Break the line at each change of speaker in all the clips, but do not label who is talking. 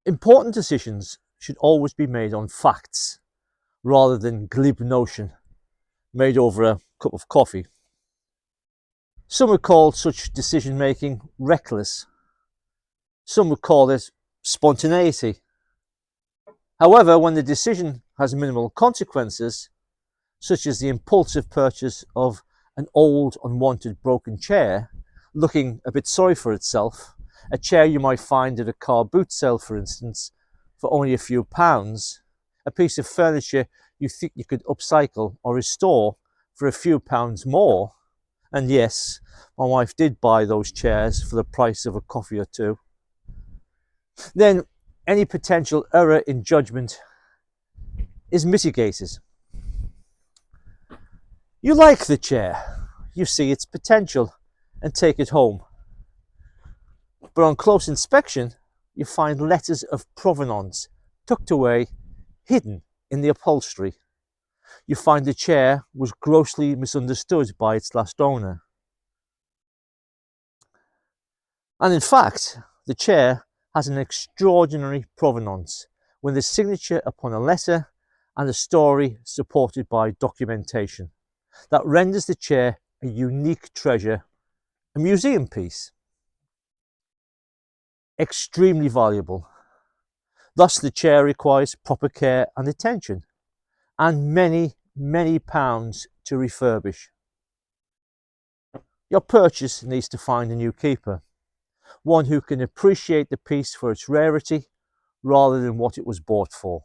Important decisions should always be made on facts rather than glib notion made over a cup of coffee. Some would call such decision making reckless. Some would call it spontaneity. However, when the decision has minimal consequences, such as the impulsive purchase of an old, unwanted, broken chair, looking a bit sorry for itself, a chair you might find at a car boot sale, for instance, for only a few pounds, a piece of furniture you think you could upcycle or restore for a few pounds more. And yes, my wife did buy those chairs for the price of a coffee or two. Then any potential error in judgment is mitigated. You like the chair, you see its potential and take it home. But on close inspection, you find letters of provenance tucked away, hidden in the upholstery. You find the chair was grossly misunderstood by its last owner. And in fact, the chair has an extraordinary provenance, with a signature upon a letter and a story supported by documentation that renders the chair a unique treasure, a museum piece. Extremely valuable. Thus the chair requires proper care and attention, and many, many pounds to refurbish. Your purchase needs to find a new keeper, one who can appreciate the piece for its rarity rather than what it was bought for.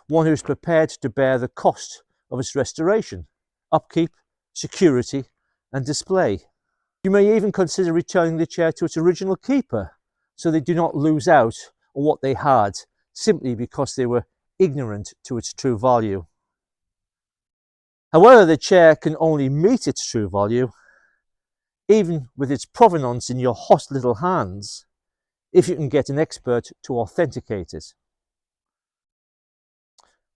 One who is prepared to bear the cost of its restoration, upkeep, security, and display. You may even consider returning the chair to its original keeper so they do not lose out on what they had simply because they were ignorant to its true value. However, the chair can only meet its true value, even with its provenance in your hot little hands, if you can get an expert to authenticate it.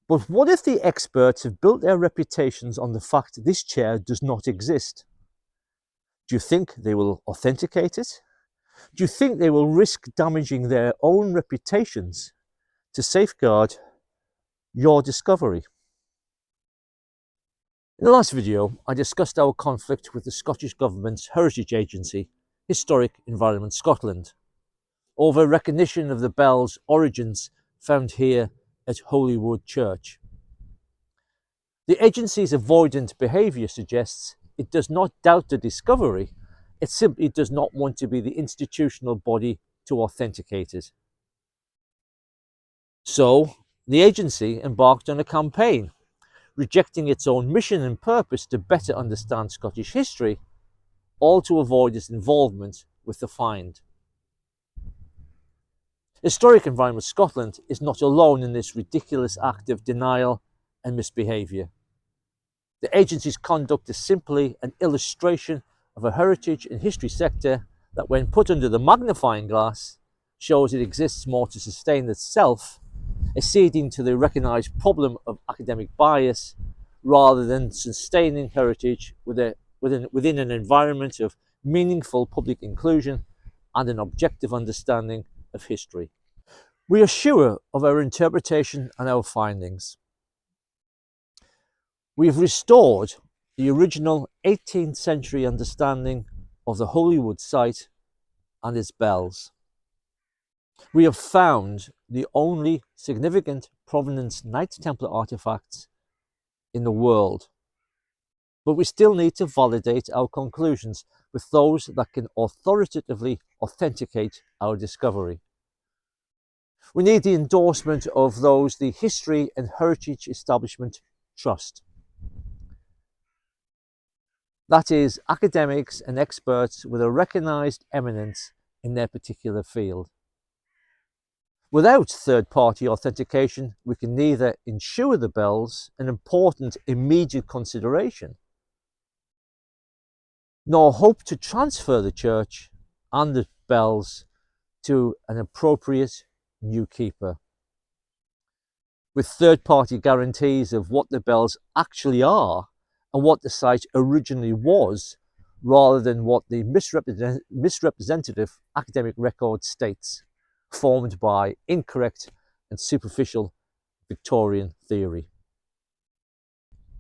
But what if the experts have built their reputations on the fact that this chair does not exist? Do you think they will authenticate it? Do you think they will risk damaging their own reputations to safeguard your discovery? In the last video, I discussed our conflict with the Scottish Government's heritage agency, Historic Environment Scotland, over recognition of the bell's origins found here at Holywood Church. The agency's avoidant behaviour suggests it does not doubt the discovery, it simply does not want to be the institutional body to authenticate it. So, the agency embarked on a campaign, rejecting its own mission and purpose to better understand Scottish history, all to avoid its involvement with the find. Historic Environment Scotland is not alone in this ridiculous act of denial and misbehaviour. The agency's conduct is simply an illustration of a heritage and history sector that, when put under the magnifying glass, shows it exists more to sustain itself, acceding to the recognised problem of academic bias, rather than sustaining heritage within an environment of meaningful public inclusion and an objective understanding of history. We are sure of our interpretation and our findings. We have restored the original 18th century understanding of the Holywood site and its bells. We have found the only significant provenance Knights Templar artifacts in the world. But we still need to validate our conclusions with those that can authoritatively authenticate our discovery. We need the endorsement of those the history and heritage establishment trust. That is, academics and experts with a recognised eminence in their particular field. Without third-party authentication, we can neither ensure the bells an important immediate consideration, nor hope to transfer the church and the bells to an appropriate new keeper. With third-party guarantees of what the bells actually are and what the site originally was, rather than what the misrepresentative academic record states. formed by incorrect and superficial Victorian theory.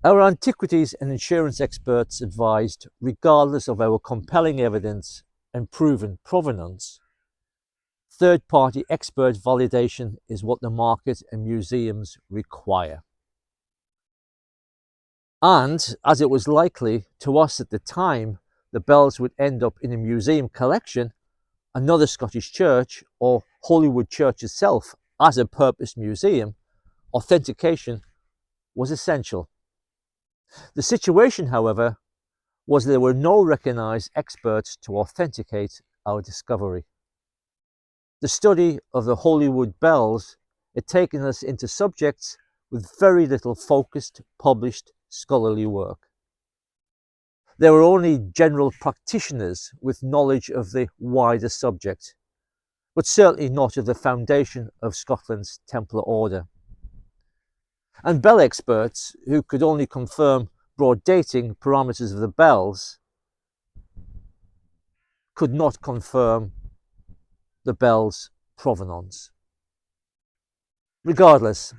Our antiquities and insurance experts advised, regardless of our compelling evidence and proven provenance, third-party expert validation is what the market and museums require. And, as it was likely to us at the time, the bells would end up in a museum collection, another Scottish church, or Holywood Church itself as a purpose museum, authentication was essential. The situation, however, was there were no recognised experts to authenticate our discovery. The study of the Holywood bells had taken us into subjects with very little focused, published scholarly work. There were only general practitioners with knowledge of the wider subject, but certainly not of the foundation of Scotland's Templar Order. And bell experts who could only confirm broad dating parameters of the bells could not confirm the bell's provenance. Regardless,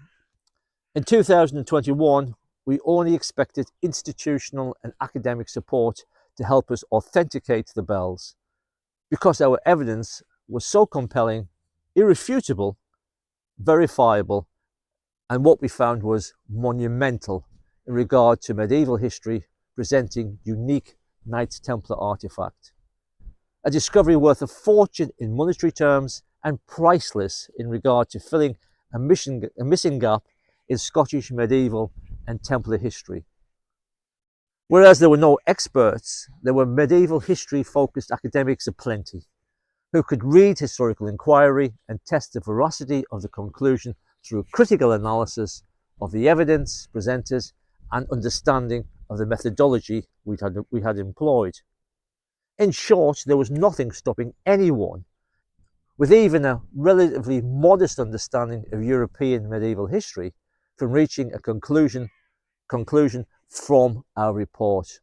in 2021, we only expected institutional and academic support to help us authenticate the bells, because our evidence was so compelling, irrefutable, verifiable, and what we found was monumental in regard to medieval history presenting unique Knights Templar artifact. A discovery worth a fortune in monetary terms and priceless in regard to filling a missing gap in Scottish medieval and Templar history. Whereas there were no experts, there were medieval history-focused academics aplenty, who could read historical inquiry and test the veracity of the conclusion through critical analysis of the evidence presented and understanding of the methodology we had employed. In short, there was nothing stopping anyone with even a relatively modest understanding of European medieval history from reaching a conclusion from our report,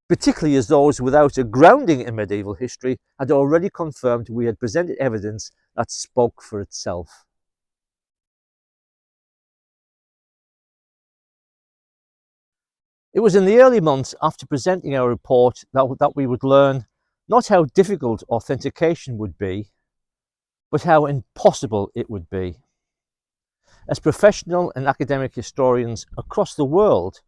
particularly as those without a grounding in medieval history had already confirmed we had presented evidence that spoke for itself. It was in the early months after presenting our report that we would learn not how difficult authentication would be, but how impossible it would be. As professional and academic historians across the world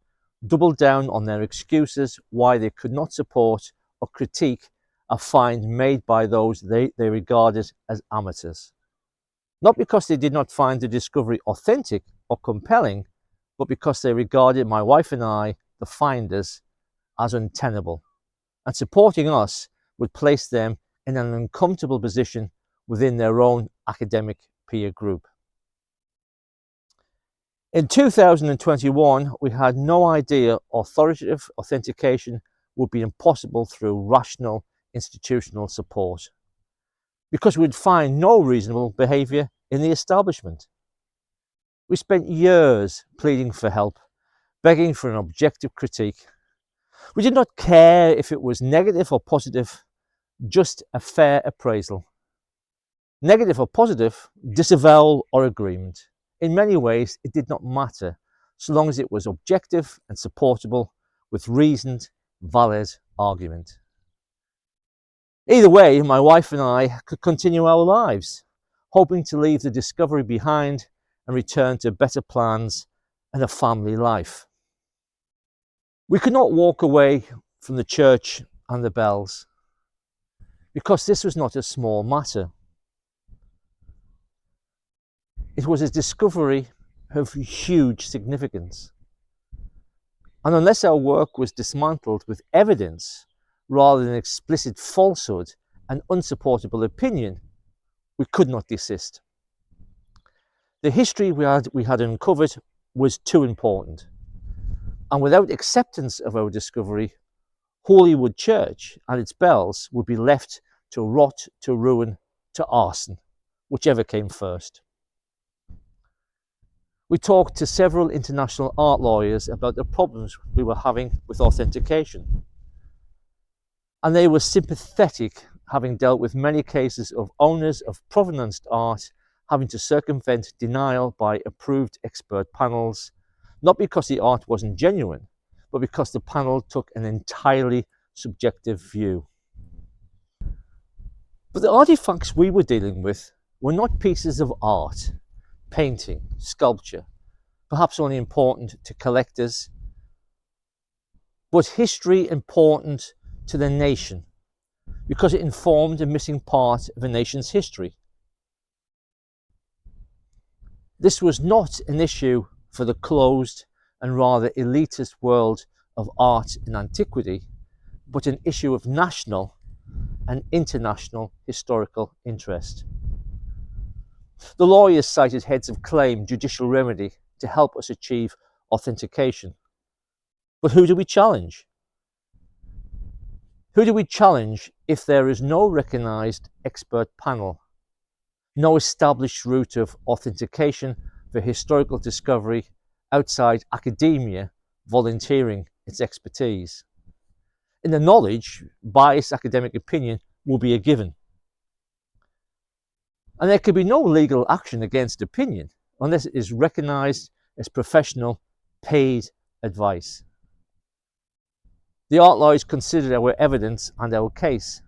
doubled down on their excuses why they could not support or critique a find made by those they regarded as amateurs. Not because they did not find the discovery authentic or compelling, but because they regarded my wife and I, the finders, as untenable, and supporting us would place them in an uncomfortable position within their own academic peer group. In 2021, we had no idea authoritative authentication would be impossible through rational institutional support, because we would find no reasonable behaviour in the establishment. We spent years pleading for help, begging for an objective critique. We did not care if it was negative or positive, just a fair appraisal. Negative or positive, disavowal or agreement. In many ways, it did not matter, so long as it was objective and supportable with reasoned, valid argument. Either way, my wife and I could continue our lives, hoping to leave the discovery behind and return to better plans and a family life. We could not walk away from the church and the bells, because this was not a small matter. It was a discovery of huge significance. And unless our work was dismantled with evidence rather than explicit falsehood and unsupportable opinion, we could not desist. The history we had uncovered was too important. And without acceptance of our discovery, Holywood Church and its bells would be left to rot, to ruin, to arson, whichever came first. We talked to several international art lawyers about the problems we were having with authentication. And they were sympathetic having dealt with many cases of owners of provenance art having to circumvent denial by approved expert panels, not because the art wasn't genuine, but because the panel took an entirely subjective view. But the artifacts we were dealing with were not pieces of art, painting, sculpture, perhaps only important to collectors, but history important to the nation, because it informed a missing part of a nation's history. This was not an issue for the closed and rather elitist world of art and antiquity, but an issue of national and international historical interest. The lawyers cited heads of claim, judicial remedy to help us achieve authentication. But who do we challenge? Who do we challenge if there is no recognised expert panel, no established route of authentication for historical discovery outside academia volunteering its expertise? In the knowledge, biased academic opinion will be a given. And there can be no legal action against opinion unless it is recognised as professional, paid advice. The art lawyers considered our evidence and our case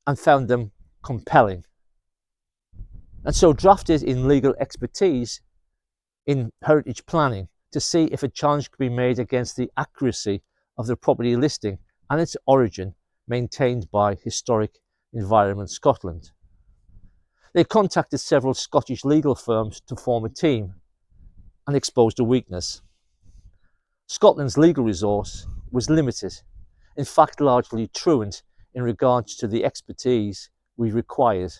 and found them compelling, and so drafted in legal expertise in heritage planning to see if a challenge could be made against the accuracy of the property listing and its origin maintained by Historic Environment Scotland. They contacted several Scottish legal firms to form a team and exposed a weakness. Scotland's legal resource was limited, in fact largely truant in regards to the expertise we required,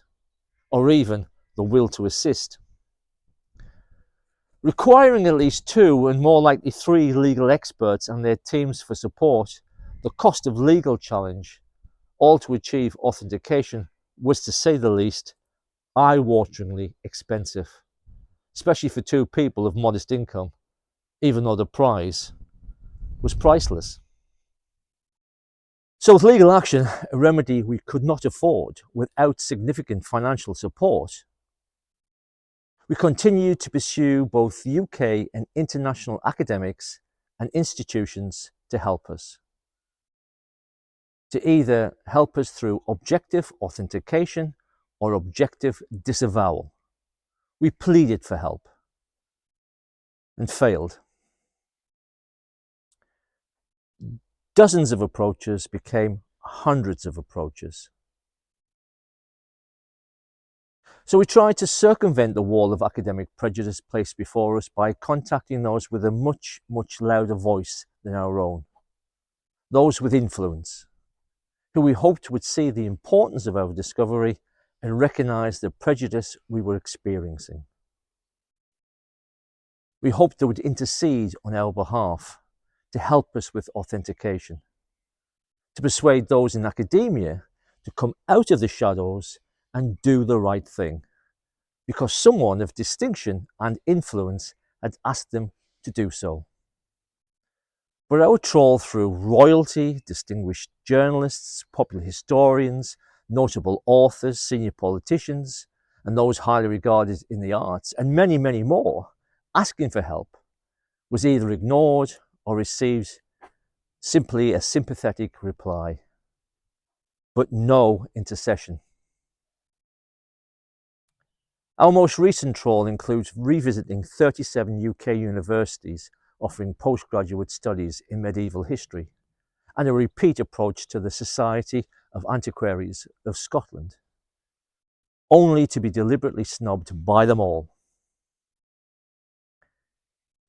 or even the will to assist. Requiring at least 2 and more likely 3 legal experts and their teams for support, the cost of legal challenge, all to achieve authentication, was, to say the least, eye-wateringly expensive, especially for 2 people of modest income, even though the prize was priceless. So with legal action, a remedy we could not afford without significant financial support, we continue to pursue both UK and international academics and institutions to help us. To either help us through objective authentication or objective disavowal. We pleaded for help and failed. Dozens of approaches became hundreds of approaches. So we tried to circumvent the wall of academic prejudice placed before us by contacting those with a much, much louder voice than our own. Those with influence, who we hoped would see the importance of our discovery and recognise the prejudice we were experiencing. We hoped they would intercede on our behalf to help us with authentication, to persuade those in academia to come out of the shadows and do the right thing, because someone of distinction and influence had asked them to do so. But our trawl through royalty, distinguished journalists, popular historians, notable authors, senior politicians, and those highly regarded in the arts, and many, many more, asking for help, was either ignored or received simply a sympathetic reply, but no intercession. Our most recent trawl includes revisiting 37 UK universities offering postgraduate studies in medieval history, and a repeat approach to the Society of Antiquaries of Scotland, only to be deliberately snubbed by them all.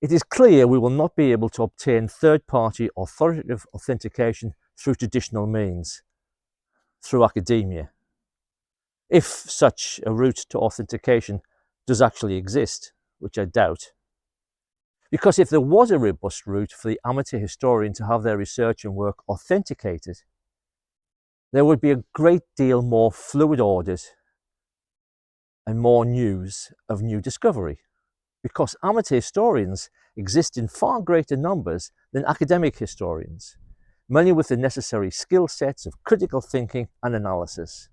It is clear we will not be able to obtain third-party authoritative authentication through traditional means, through academia, if such a route to authentication does actually exist, which I doubt. Because if there was a robust route for the amateur historian to have their research and work authenticated, there would be a great deal more fluid audit and more news of new discovery, because amateur historians exist in far greater numbers than academic historians, many with the necessary skill sets of critical thinking and analysis,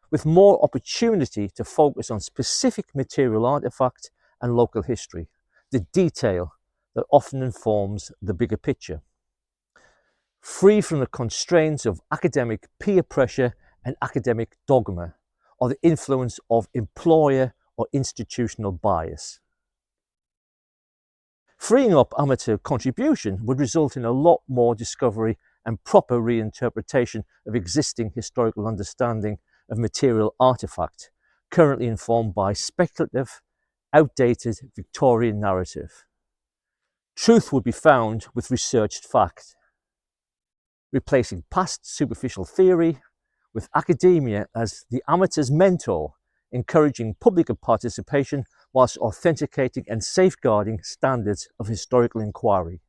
with more opportunity to focus on specific material artifact and local history, the detail that often informs the bigger picture. Free from the constraints of academic peer pressure and academic dogma, or the influence of employer or institutional bias. Freeing up amateur contribution would result in a lot more discovery and proper reinterpretation of existing historical understanding of material artifact, currently informed by speculative, outdated Victorian narrative. Truth would be found with researched fact, replacing past superficial theory with academia as the amateur's mentor, encouraging public participation whilst authenticating and safeguarding standards of historical inquiry,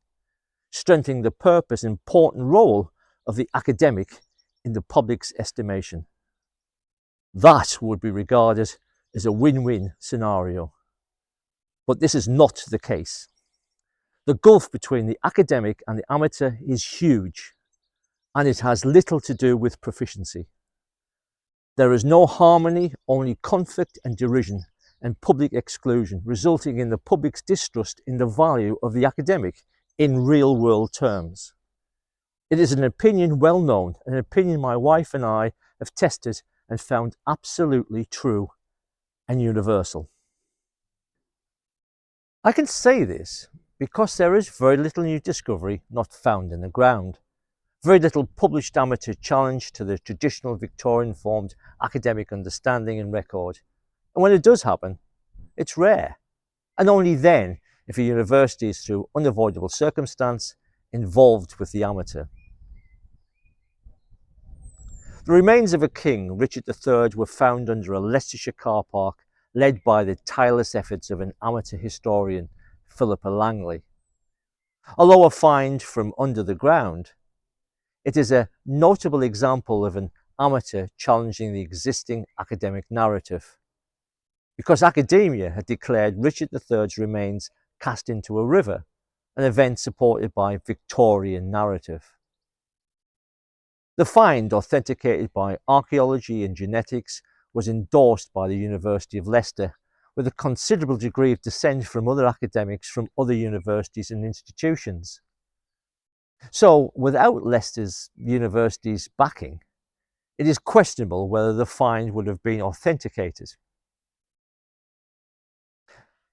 strengthening the purpose and important role of the academic in the public's estimation. That would be regarded as a win-win scenario. But this is not the case. The gulf between the academic and the amateur is huge, and it has little to do with proficiency. There is no harmony, only conflict and derision and public exclusion, resulting in the public's distrust in the value of the academic in real-world terms. It is an opinion well known, an opinion my wife and I have tested and found absolutely true and universal. I can say this because there is very little new discovery not found in the ground. Very little published amateur challenge to the traditional Victorian-formed academic understanding and record. And when it does happen, it's rare. And only then if a university is through unavoidable circumstance involved with the amateur. The remains of a king, Richard III, were found under a Leicestershire car park led by the tireless efforts of an amateur historian, Philippa Langley. Although a find from under the ground, it is a notable example of an amateur challenging the existing academic narrative, because academia had declared Richard III's remains cast into a river, an event supported by Victorian narrative. The find, authenticated by archaeology and genetics, was endorsed by the University of Leicester, with a considerable degree of dissent from other academics from other universities and institutions. So, without Leicester's university's backing, it is questionable whether the find would have been authenticated.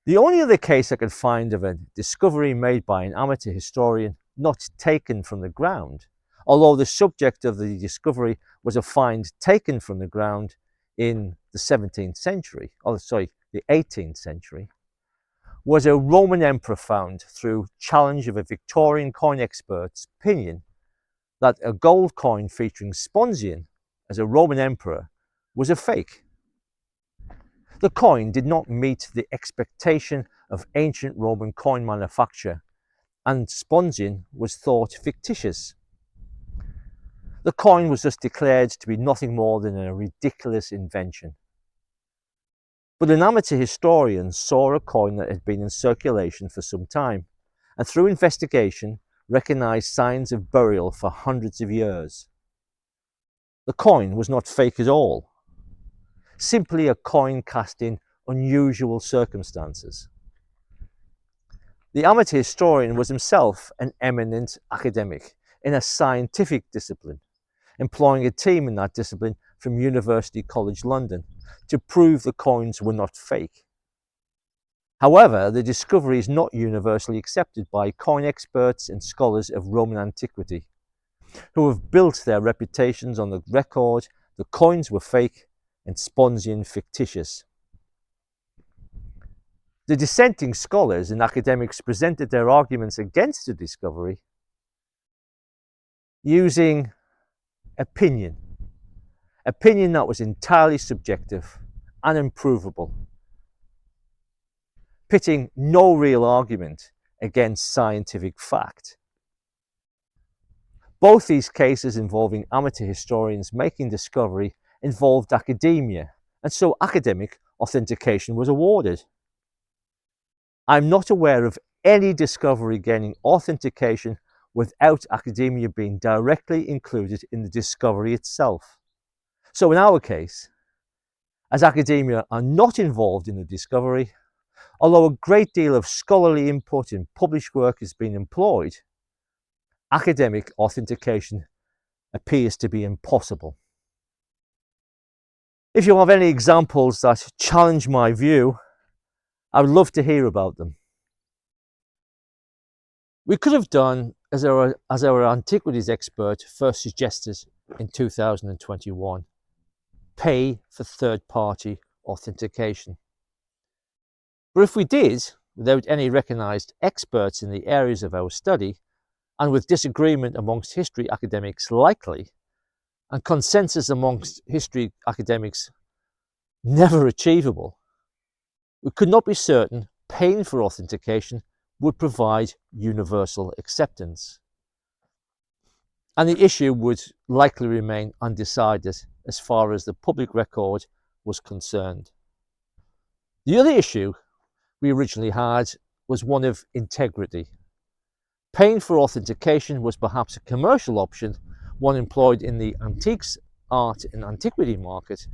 The only other case I could find of a discovery made by an amateur historian not taken from the ground, although the subject of the discovery was a find taken from the ground in the 18th century, was a Roman emperor found through challenge of a Victorian coin expert's opinion that a gold coin featuring Sponsian as a Roman emperor was a fake. The coin did not meet the expectation of ancient Roman coin manufacture, and Sponsian was thought fictitious. The coin was thus declared to be nothing more than a ridiculous invention. But an amateur historian saw a coin that had been in circulation for some time, and through investigation recognised signs of burial for hundreds of years. The coin was not fake at all, simply a coin cast in unusual circumstances. The amateur historian was himself an eminent academic in a scientific discipline, employing a team in that discipline from University College London to prove the coins were not fake. However, the discovery is not universally accepted by coin experts and scholars of Roman antiquity, who have built their reputations on the record the coins were fake and Sponsian fictitious. The dissenting scholars and academics presented their arguments against the discovery using opinion that was entirely subjective and improvable, pitting no real argument against scientific fact. Both these cases involving amateur historians making discovery involved academia, and so academic authentication was awarded. I'm not aware of any discovery gaining authentication without academia being directly included in the discovery itself. So in our case, as academia are not involved in the discovery, although a great deal of scholarly input in published work has been employed, academic authentication appears to be impossible. If you have any examples that challenge my view, I would love to hear about them. We could have done as our antiquities expert first suggested in 2021, pay for third-party authentication. But if we did, without any recognised experts in the areas of our study, and with disagreement amongst history academics likely, and consensus amongst history academics never achievable, we could not be certain paying for authentication would provide universal acceptance. And the issue would likely remain undecided as far as the public record was concerned. The other issue we originally had was one of integrity. Paying for authentication was perhaps a commercial option, one employed in the antiques, art and antiquity market,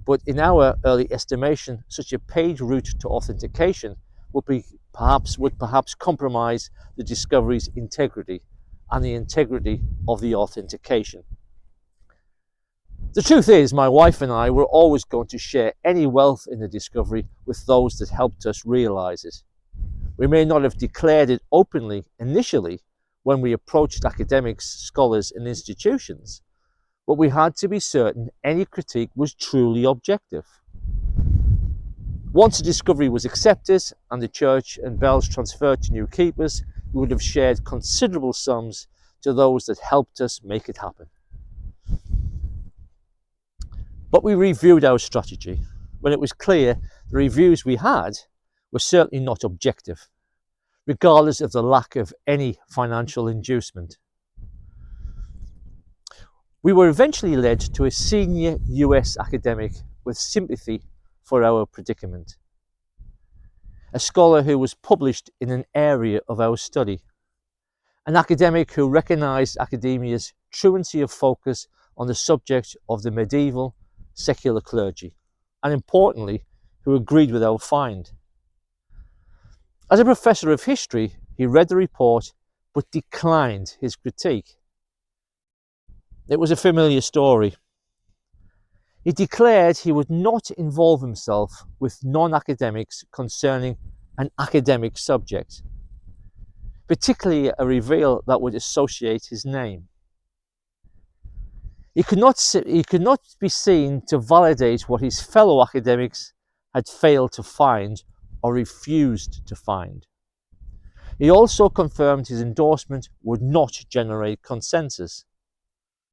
but in our early estimation, such a paid route to authentication would perhaps compromise the discovery's integrity and the integrity of the authentication. The truth is, my wife and I were always going to share any wealth in the discovery with those that helped us realize it. We may not have declared it openly initially when we approached academics, scholars and institutions, but we had to be certain any critique was truly objective. Once the discovery was accepted and the church and bells transferred to new keepers, we would have shared considerable sums to those that helped us make it happen. But we reviewed our strategy when it was clear the reviews we had were certainly not objective, regardless of the lack of any financial inducement. We were eventually led to a senior US academic with sympathy for our predicament, a scholar who was published in an area of our study, an academic who recognised academia's truancy of focus on the subject of the medieval secular clergy, and importantly, who agreed with our find. As a professor of history, he read the report but declined his critique. It was a familiar story. He declared he would not involve himself with non-academics concerning an academic subject, particularly a reveal that would associate his name. He could not be seen to validate what his fellow academics had failed to find or refused to find. He also confirmed his endorsement would not generate consensus,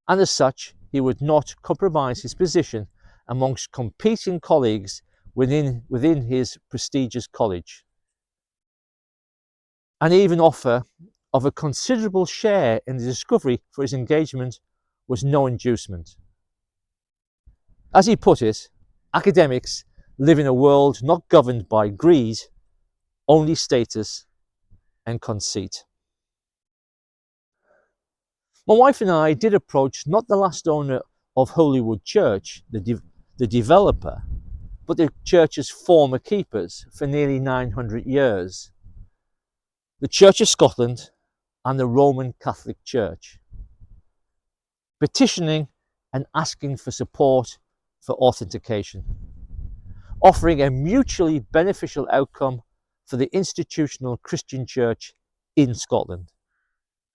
and as such, he would not compromise his position amongst competing colleagues within his prestigious college. And even offer of a considerable share in the discovery for his engagement was no inducement. As he put it, academics live in a world not governed by greed, only status and conceit. My wife and I did approach not the last owner of Holywood Church, the developer, but the church's former keepers for nearly 900 years, the Church of Scotland and the Roman Catholic Church, petitioning and asking for support for authentication, offering a mutually beneficial outcome for the institutional Christian church in Scotland,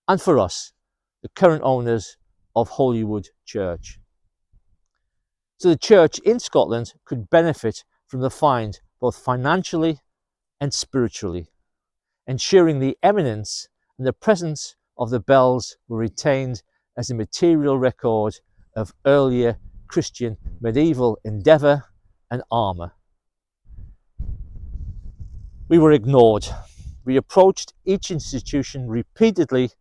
and for us, the current owners of Holywood Church. So the church in Scotland could benefit from the find both financially and spiritually, ensuring the eminence and the presence of the bells were retained as a material record of earlier Christian medieval endeavour and armour. We were ignored. We approached each institution repeatedly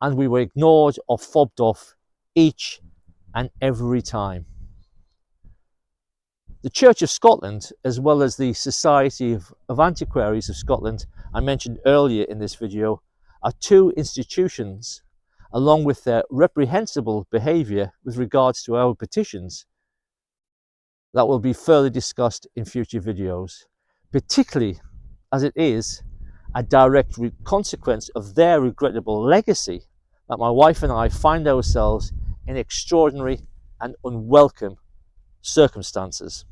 and we were ignored or fobbed off each and every time. The Church of Scotland, as well as the Society of Antiquaries of Scotland I mentioned earlier in this video, are two institutions along with their reprehensible behaviour with regards to our petitions, that will be further discussed in future videos, particularly as it is a direct consequence of their regrettable legacy that my wife and I find ourselves in extraordinary and unwelcome circumstances.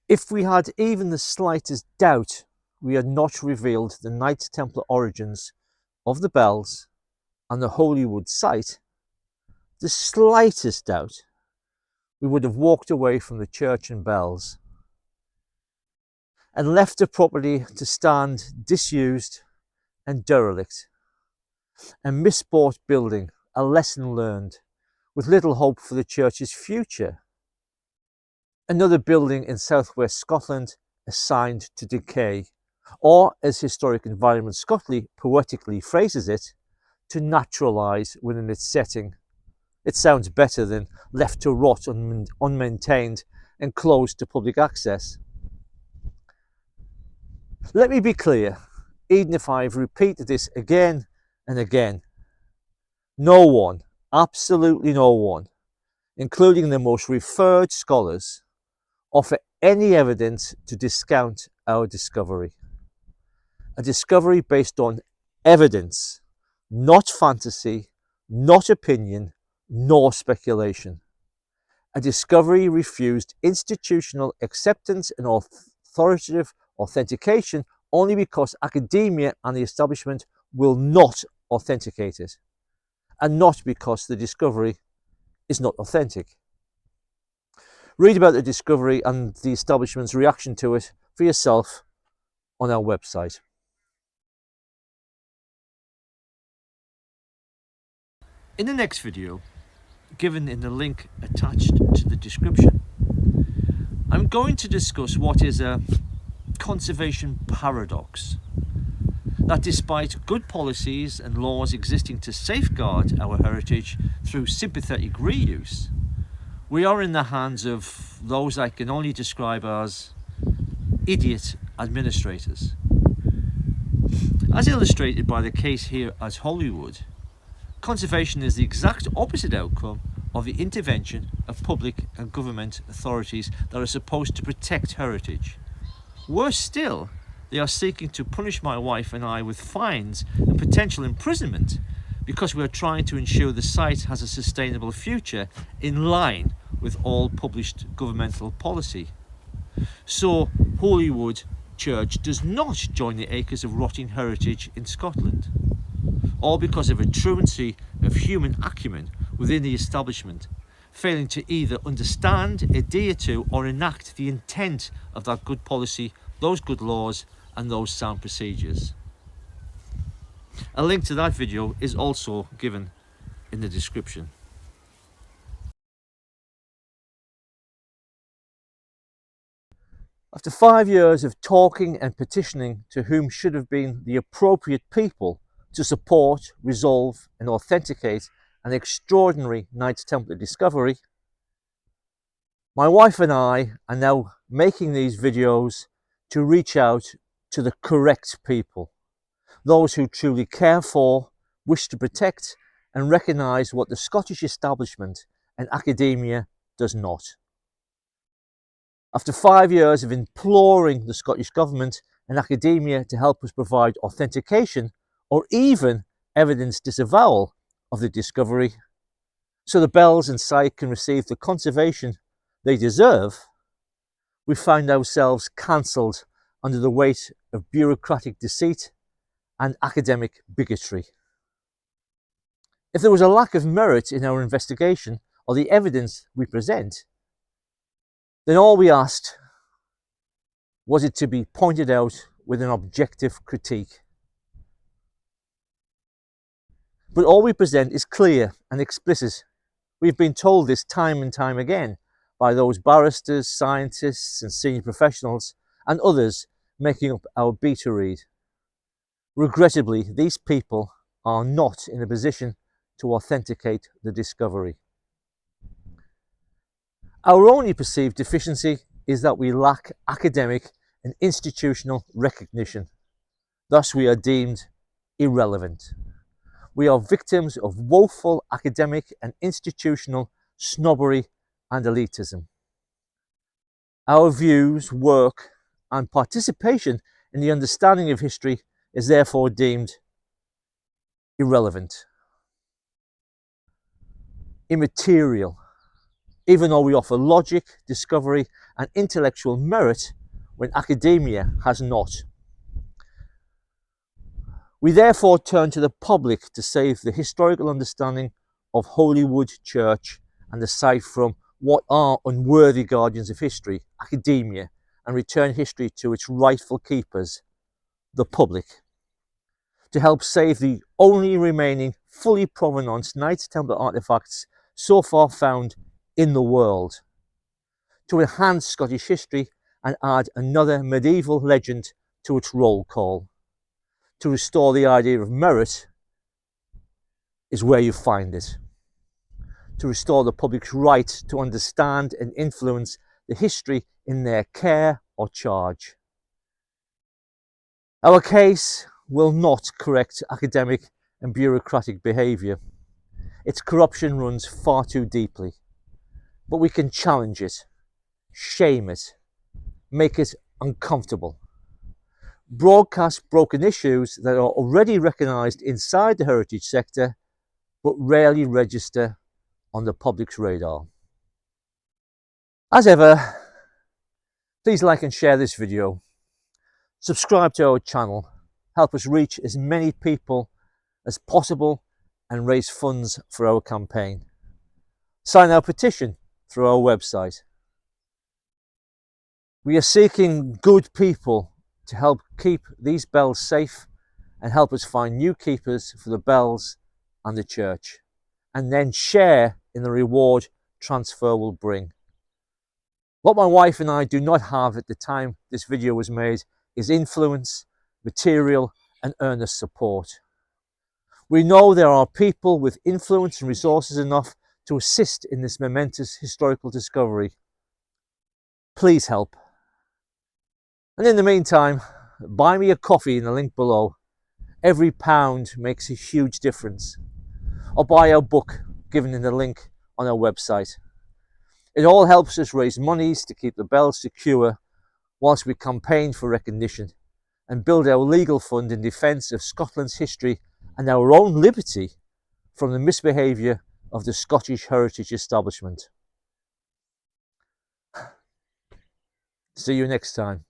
If we had even the slightest doubt we had not revealed the Knights Templar origins of the bells and the Holywood site, the slightest doubt, we would have walked away from the church and bells and left the property to stand disused and derelict, a misbought building, a lesson learned, with little hope for the church's future. Another building in southwest Scotland assigned to decay, or as Historic Environment Scotland poetically phrases it, to naturalise within its setting. It sounds better than left to rot unmaintained and closed to public access. Let me be clear, even if I've repeated this again and again, no one, absolutely no one, including the most referred scholars, offer any evidence to discount our discovery. A discovery based on evidence, not fantasy, not opinion, nor speculation. A discovery refused institutional acceptance and authoritative authentication only because academia and the establishment will not authenticate it, and not because the discovery is not authentic. Read about the discovery and the establishment's reaction to it for yourself on our website. In the next video, given in the link attached to the description, I'm going to discuss what is a conservation paradox. That despite good policies and laws existing to safeguard our heritage through sympathetic reuse, we are in the hands of those I can only describe as idiot administrators. As illustrated by the case here at Holywood, conservation is the exact opposite outcome of the intervention of public and government authorities that are supposed to protect heritage. Worse still, they are seeking to punish my wife and I with fines and potential imprisonment because we are trying to ensure the site has a sustainable future in line with all published governmental policy. So Holywood Church does not join the acres of rotting heritage in Scotland, all because of a truancy of human acumen within the establishment, failing to either understand, adhere to, or enact the intent of that good policy, those good laws, and those sound procedures. A link to that video is also given in the description. After 5 years of talking and petitioning to whom should have been the appropriate people to support, resolve, and authenticate an extraordinary Knights Templar discovery, my wife and I are now making these videos to reach out to the correct people, those who truly care for, wish to protect, and recognise what the Scottish establishment and academia does not. After 5 years of imploring the Scottish Government and academia to help us provide authentication or even evidence disavowal of the discovery, so the bells and site can receive the conservation they deserve, we find ourselves cancelled under the weight of bureaucratic deceit and academic bigotry. If there was a lack of merit in our investigation or the evidence we present, then all we asked was it to be pointed out with an objective critique. But all we present is clear and explicit. We've been told this time and time again by those barristers, scientists and senior professionals and others making up our beta read. Regrettably, these people are not in a position to authenticate the discovery. Our only perceived deficiency is that we lack academic and institutional recognition. Thus we are deemed irrelevant. We are victims of woeful academic and institutional snobbery and elitism. Our views, work, and participation in the understanding of history is therefore deemed irrelevant, immaterial, even though we offer logic, discovery, and intellectual merit when academia has not. We therefore turn to the public to save the historical understanding of Holywood Church and aside from what are unworthy guardians of history, academia, and return history to its rightful keepers, the public. To help save the only remaining fully provenance Knights Templar artefacts so far found in the world. To enhance Scottish history and add another medieval legend to its roll call. To restore the idea of merit is where you find it. To restore the public's right to understand and influence the history in their care or charge. Our case will not correct academic and bureaucratic behaviour. Its corruption runs far too deeply. But we can challenge it, shame it, make it uncomfortable. Broadcast broken issues that are already recognised inside the heritage sector but rarely register on the public's radar. As ever, please like and share this video. Subscribe to our channel. Help us reach as many people as possible and raise funds for our campaign. Sign our petition through our website. We are seeking good people to help keep these bells safe and help us find new keepers for the bells and the church, and then share in the reward transfer will bring. What my wife and I do not have at the time this video was made is influence, material and earnest support. We know there are people with influence and resources enough to assist in this momentous historical discovery. Please help. And in the meantime, buy me a coffee in the link below. Every pound makes a huge difference. Or buy our book given in the link on our website. It all helps us raise monies to keep the bells secure whilst we campaign for recognition and build our legal fund in defence of Scotland's history and our own liberty from the misbehaviour of the Scottish heritage establishment. See you next time.